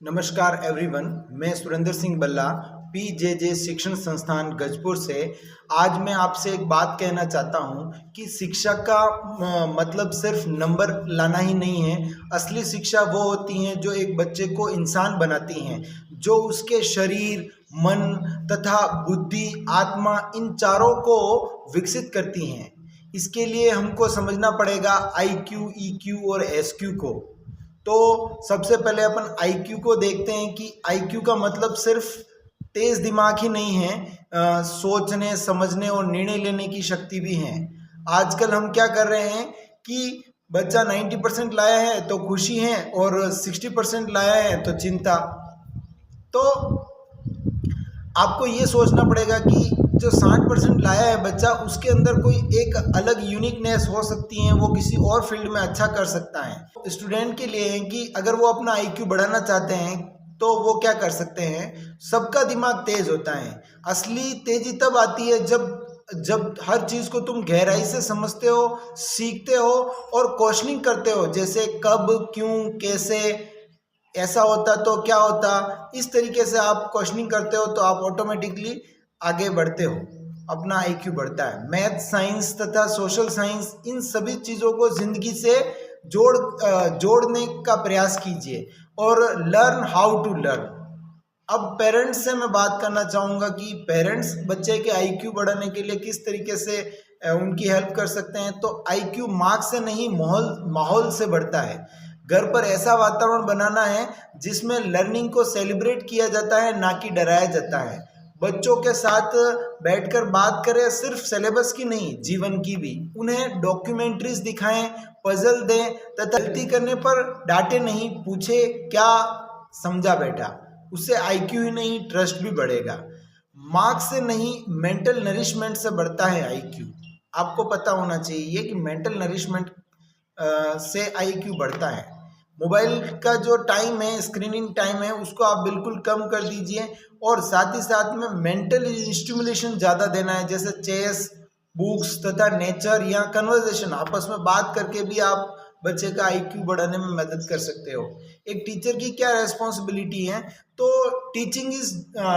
नमस्कार एवरीवन, मैं सुरेंद्र सिंह बल्ला पीजेजे शिक्षण संस्थान गजपुर से। आज मैं आपसे एक बात कहना चाहता हूं कि शिक्षा का मतलब सिर्फ नंबर लाना ही नहीं है। असली शिक्षा वो होती हैं जो एक बच्चे को इंसान बनाती हैं, जो उसके शरीर, मन तथा बुद्धि, आत्मा, इन चारों को विकसित करती हैं। इसके लिए हमको समझना पड़ेगा IQ, EQ और SQ को। तो सबसे पहले अपन IQ को देखते हैं कि IQ का मतलब सिर्फ तेज दिमाग ही नहीं है, सोचने, समझने और निर्णय लेने की शक्ति भी है। आजकल हम क्या कर रहे हैं कि बच्चा 90% लाया है तो खुशी है और 60% लाया है तो चिंता। तो आपको ये सोचना पड़ेगा कि जो 60% लाया है बच्चा, उसके अंदर कोई एक अलग यूनिकनेस हो सकती है, वो किसी और फील्ड में अच्छा कर सकता है। स्टूडेंट के लिए है कि अगर वो अपना IQ बढ़ाना चाहते हैं तो वो क्या कर सकते हैं। सबका दिमाग तेज होता है। असली तेजी तब आती है जब हर चीज़ को तुम गहराई से समझते हो, सीखते हो और क्वेश्चनिंग करते हो। जैसे कब, क्यों, कैसे, ऐसा होता तो क्या होता, इस तरीके से आप क्वेश्चनिंग करते हो तो आप ऑटोमेटिकली आगे बढ़ते हो, अपना IQ बढ़ता है। मैथ, साइंस तथा सोशल साइंस, इन सभी चीज़ों को जिंदगी से जोड़ने का प्रयास कीजिए और लर्न हाउ टू लर्न। अब पेरेंट्स से मैं बात करना चाहूँगा कि पेरेंट्स बच्चे के IQ बढ़ाने के लिए किस तरीके से उनकी हेल्प कर सकते हैं। तो IQ मार्क्स से नहीं, माहौल से बढ़ता है। घर पर ऐसा वातावरण बनाना है जिसमें लर्निंग को सेलिब्रेट किया जाता है, ना कि डराया जाता है। बच्चों के साथ बैठकर बात करें, सिर्फ सिलेबस की नहीं, जीवन की भी। उन्हें डॉक्यूमेंट्रीज दिखाएं, पजल दें तथा गलती करने पर डांटे नहीं, पूछे क्या समझा बेटा। उससे IQ ही नहीं, ट्रस्ट भी बढ़ेगा। मार्क्स से नहीं, मेंटल नरिशमेंट से बढ़ता है IQ। आपको पता होना चाहिए कि मेंटल नरिशमेंट से IQ बढ़ता है। मोबाइल का जो टाइम है, स्क्रीनिंग टाइम है, उसको आप बिल्कुल कम कर दीजिए और साथ ही साथ में मेंटल स्टिमुलेशन ज़्यादा देना है। जैसे चेस, बुक्स तथा नेचर या कन्वर्सेशन, आपस में बात करके भी आप बच्चे का IQ बढ़ाने में मदद कर सकते हो। एक टीचर की क्या रेस्पॉन्सिबिलिटी है, तो teaching is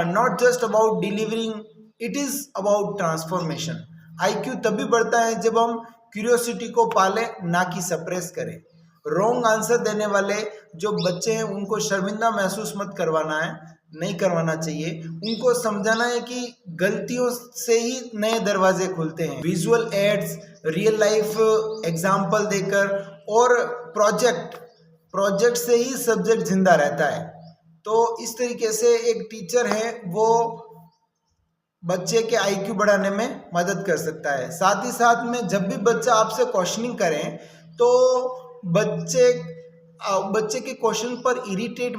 not just about delivering, it is about transformation. IQ तभी बढ़ता है जब हम क्यूरियोसिटी को पालें, ना कि सप्रेस करें। रॉन्ग आंसर देने वाले जो बच्चे हैं उनको शर्मिंदा महसूस मत करवाना है, नहीं करवाना चाहिए। उनको समझाना है कि गलतियों से ही नए दरवाजे खुलते हैं। Visual aids, real life example देकर और प्रोजेक्ट से ही सब्जेक्ट जिंदा रहता है। तो इस तरीके से एक टीचर है वो बच्चे के IQ बढ़ाने में मदद कर सकता है। साथ ही साथ में जब भी बच्चा आपसे क्वेश्चनिंग करें तो बच्चे के क्वेश्चन पर इरिटेट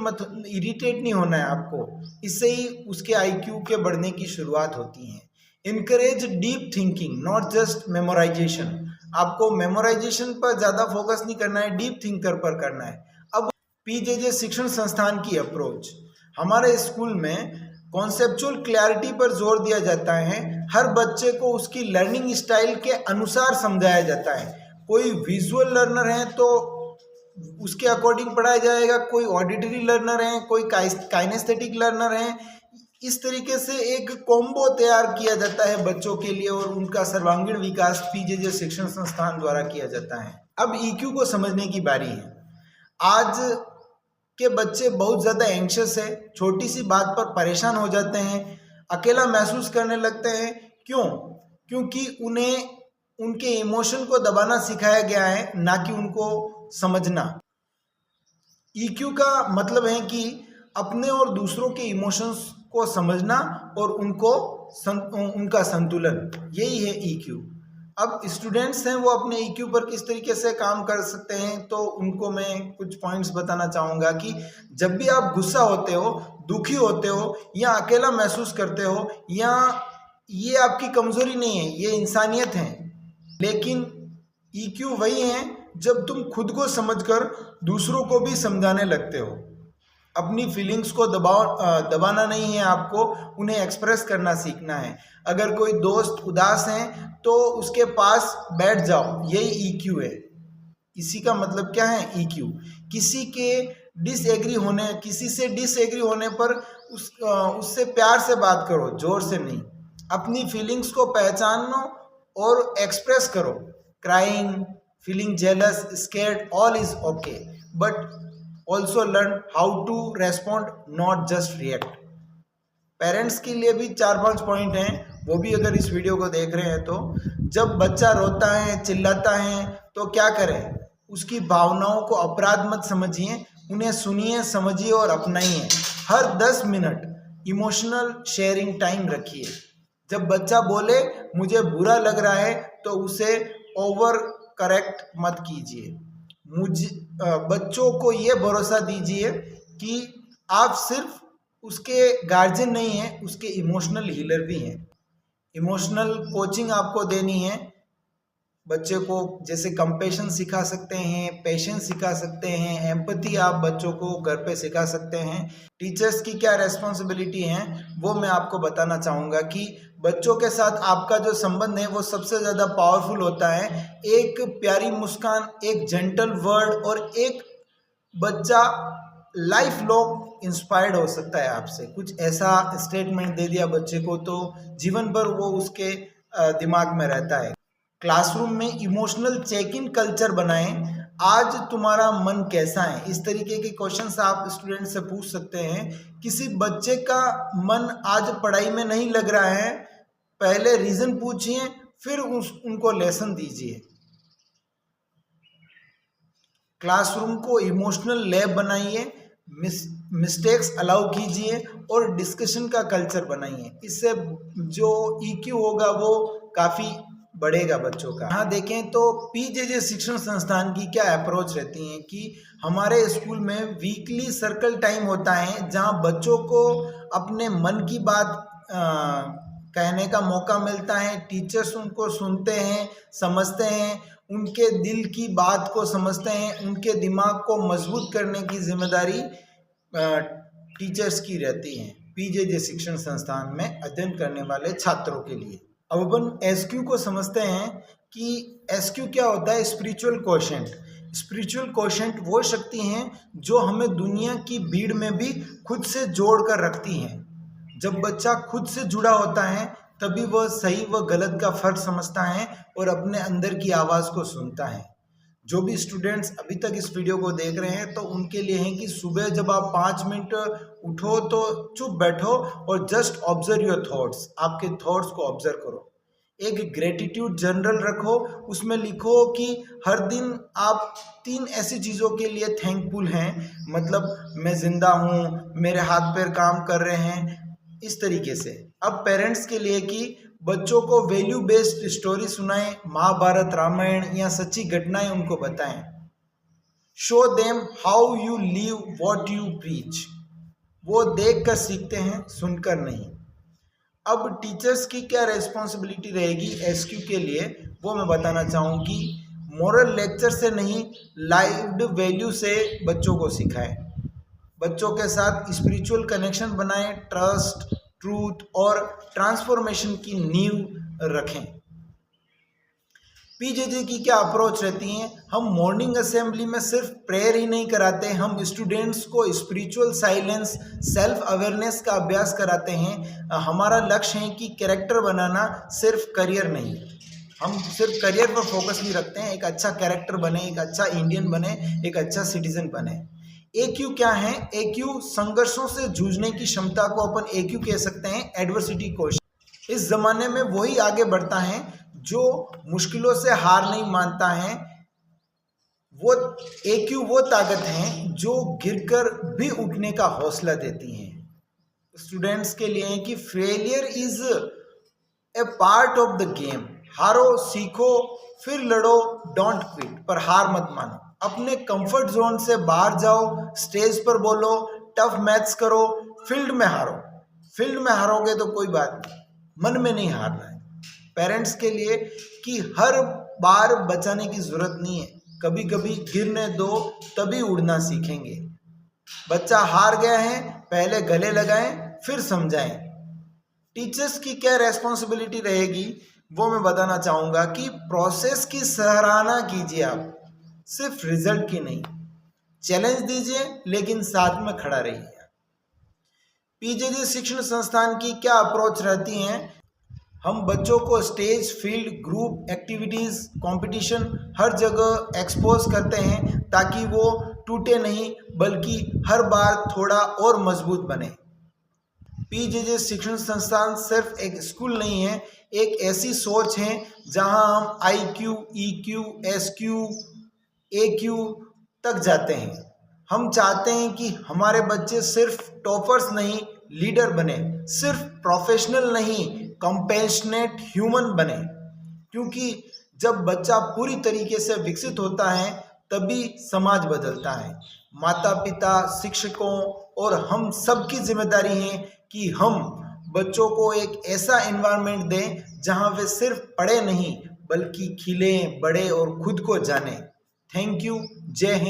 नहीं होना है आपको। इससे ही उसके IQ के बढ़ने की शुरुआत होती है। Encourage deep thinking, not just memorisation. आपको मेमोराइजेशन पर ज़्यादा फोकस नहीं करना है, डीप थिंकर पर करना है। अब पीजेजे शिक्षण संस्थान की अप्रोच, हमारे स्कूल में कॉन्सेप्चुअल क्लैरिटी पर जोर दिया जाता है। हर बच्चे को उसकी लर्निंग स्टाइल के अनुसार समझाया जाता है। कोई विजुअल लर्नर है तो उसके अकॉर्डिंग पढ़ाया जाएगा, कोई ऑडिटरी लर्नर है, कोई काइनेस्थेटिक लर्नर है। इस तरीके से एक कॉम्बो तैयार किया जाता है बच्चों के लिए और उनका सर्वांगीण विकास पीजेजे शिक्षण संस्थान द्वारा किया जाता है। अब EQ को समझने की बारी है। आज के बच्चे बहुत ज़्यादा एंग्शियस है, छोटी सी बात पर परेशान हो जाते हैं, अकेला महसूस करने लगते हैं। क्यों? क्योंकि उन्हें उनके इमोशन को दबाना सिखाया गया है, ना कि उनको समझना। EQ का मतलब है कि अपने और दूसरों के इमोशंस को समझना और उनका संतुलन, यही है EQ। अब स्टूडेंट्स हैं वो अपने EQ पर किस तरीके से काम कर सकते हैं, तो उनको मैं कुछ पॉइंट्स बताना चाहूँगा कि जब भी आप गुस्सा होते हो, दुखी होते हो या अकेला महसूस करते हो, या ये आपकी कमज़ोरी नहीं है, ये इंसानियत है। लेकिन EQ वही है जब तुम खुद को समझकर दूसरों को भी समझाने लगते हो। अपनी फीलिंग्स को दबाना नहीं है, आपको उन्हें एक्सप्रेस करना सीखना है। अगर कोई दोस्त उदास है तो उसके पास बैठ जाओ, यही EQ है। इसी का मतलब क्या है, EQ। किसी के डिसएग्री होने किसी से डिसएग्री होने पर उससे प्यार से बात करो, जोर से नहीं। अपनी फीलिंग्स को पहचानो और एक्सप्रेस करो। Crying, feeling jealous, scared, all is okay, but also learn how to respond, not just react. Parents के लिए भी 4-5 पॉइंट हैं, वो भी अगर इस वीडियो को देख रहे हैं तो जब बच्चा रोता है, चिल्लाता है तो क्या करें? उसकी भावनाओं को अपराध मत समझिए, उन्हें सुनिए, समझिए और अपनाइए। हर 10 मिनट इमोशनल शेयरिंग टाइम रखिए। जब बच्चा बोले मुझे बुरा लग रहा है तो उसे ओवर करेक्ट मत कीजिए। बच्चों को ये भरोसा दीजिए कि आप सिर्फ उसके गार्जियन नहीं हैं, उसके इमोशनल हीलर भी हैं। इमोशनल कोचिंग आपको देनी है बच्चे को, जैसे कंपैशन सिखा सकते हैं, पेशेंस सिखा सकते हैं, एम्पैथी आप बच्चों को घर पे सिखा सकते हैं। टीचर्स की क्या रेस्पॉन्सिबिलिटी है वो मैं आपको बताना चाहूँगा कि बच्चों के साथ आपका जो संबंध है वो सबसे ज़्यादा पावरफुल होता है। एक प्यारी मुस्कान, एक जेंटल वर्ड और एक बच्चा लाइफ लॉन्ग इंस्पायर्ड हो सकता है आपसे। कुछ ऐसा स्टेटमेंट दे दिया बच्चे को तो जीवन भर वो उसके दिमाग में रहता है। क्लासरूम में इमोशनल चेक इन कल्चर बनाएं। आज तुम्हारा मन कैसा है, इस तरीके के क्वेश्चंस आप स्टूडेंट से पूछ सकते हैं। किसी बच्चे का मन आज पढ़ाई में नहीं लग रहा है, पहले रीजन पूछिए, फिर उनको लेसन दीजिए। क्लासरूम को इमोशनल लैब बनाइए, मिस्टेक्स अलाउ कीजिए और डिस्कशन का कल्चर बनाइए। इससे जो ईक्यू होगा वो काफ़ी बढ़ेगा बच्चों का। यहाँ देखें तो पीजेजे शिक्षण संस्थान की क्या अप्रोच रहती है कि हमारे स्कूल में वीकली सर्कल टाइम होता है जहाँ बच्चों को अपने मन की बात कहने का मौका मिलता है। टीचर्स उनको सुनते हैं, समझते हैं, उनके दिल की बात को समझते हैं। उनके दिमाग को मजबूत करने की जिम्मेदारी टीचर्स की रहती है पीजेजे शिक्षण संस्थान में अध्ययन करने वाले छात्रों के लिए। अब अपन एसक्यू को समझते हैं कि एसक्यू क्या होता है। Spiritual quotient. स्पिरिचुअल कोशेंट वो शक्ति हैं जो हमें दुनिया की भीड़ में भी खुद से जोड़ कर रखती हैं। जब बच्चा खुद से जुड़ा होता है तभी वह सही व गलत का फर्क समझता है और अपने अंदर की आवाज़ को सुनता है। जो भी स्टूडेंट्स अभी तक इस वीडियो को देख रहे हैं तो उनके लिए है कि सुबह जब आप 5 मिनट उठो तो चुप बैठो और जस्ट ऑब्जर्व योर थॉट्स। आपके थॉट्स को ऑब्जर्व करो। एक ग्रेटिट्यूड जर्नल रखो, उसमें लिखो कि हर दिन आप 3 ऐसी चीज़ों के लिए थैंकफुल हैं, मतलब मैं जिंदा हूँ, मेरे हाथ पैर काम कर रहे हैं, इस तरीके से। अब पेरेंट्स के लिए कि बच्चों को वैल्यू बेस्ड स्टोरी सुनाएं, महाभारत, रामायण या सच्ची घटनाएं उनको बताएं। Show them how you live what you preach. वो देख कर सीखते हैं, सुनकर नहीं। अब टीचर्स की क्या रेस्पॉन्सिबिलिटी रहेगी एसक्यू के लिए वो मैं बताना चाहूँगी। मोरल लेक्चर से नहीं, लाइव्ड वैल्यू से बच्चों को सिखाएं। बच्चों के साथ स्पिरिचुअल कनेक्शन बनाएं, ट्रस्ट, ट्रूथ और ट्रांसफॉर्मेशन की नींव रखें। पीजेजे की क्या अप्रोच रहती है। हम मॉर्निंग असेंबली में सिर्फ प्रेयर ही नहीं कराते, हम स्टूडेंट्स को स्पिरिचुअल साइलेंस, सेल्फ अवेयरनेस का अभ्यास कराते हैं। हमारा लक्ष्य है कि कैरेक्टर बनाना, सिर्फ करियर नहीं। हम सिर्फ करियर पर फोकस नहीं रखते हैं, एक अच्छा कैरेक्टर बने, एक अच्छा इंडियन बने, एक अच्छा सिटीजन बने। AQ क्या है? AQ संघर्षों से जूझने की क्षमता को अपन AQ कह सकते हैं, एडवर्सिटी क्वेश्चन। इस जमाने में वही आगे बढ़ता है जो मुश्किलों से हार नहीं मानता है। वो AQ वो ताकत है जो गिरकर भी उठने का हौसला देती है। स्टूडेंट्स के लिए है कि failure is a part of the game. हारो, सीखो, फिर लड़ो, डोंट क्विट, पर हार मत मानो। अपने कंफर्ट जोन से बाहर जाओ, स्टेज पर बोलो, टफ मैथ्स करो, फील्ड में हारो। फील्ड में हारोगे तो कोई बात नहीं, मन में नहीं हारना है। पेरेंट्स के लिए कि हर बार बचाने की जरूरत नहीं है, कभी कभी गिरने दो तभी उड़ना सीखेंगे। बच्चा हार गया है, पहले गले लगाएं फिर समझाएं। टीचर्स की क्या रेस्पॉन्सिबिलिटी रहेगी वो मैं बताना चाहूँगा कि प्रोसेस की सराहना कीजिए आप, सिर्फ रिजल्ट की नहीं। चैलेंज दीजिए लेकिन साथ में खड़ा रहिए। पीजेजे शिक्षण संस्थान की क्या अप्रोच रहती है? हम बच्चों को stage, field, group activities, competition हर जगह एक्सपोज करते हैं ताकि वो टूटे नहीं बल्कि हर बार थोड़ा और मजबूत बने। पीजेजे शिक्षण संस्थान सिर्फ एक स्कूल नहीं है, एक ऐसी सोच है जहां हम IQ, EQ, SQ, AQ तक जाते हैं। हम चाहते हैं कि हमारे बच्चे सिर्फ टॉपर्स नहीं, लीडर बने, सिर्फ प्रोफेशनल नहीं, कंपैशनेट ह्यूमन बने। क्योंकि जब बच्चा पूरी तरीके से विकसित होता है तभी समाज बदलता है। माता पिता, शिक्षकों और हम सबकी जिम्मेदारी है कि हम बच्चों को एक ऐसा एनवायरनमेंट दें जहां वे सिर्फ पढ़े नहीं बल्कि खिले, बढ़े और खुद को जाने। Thank you. जय हिंद।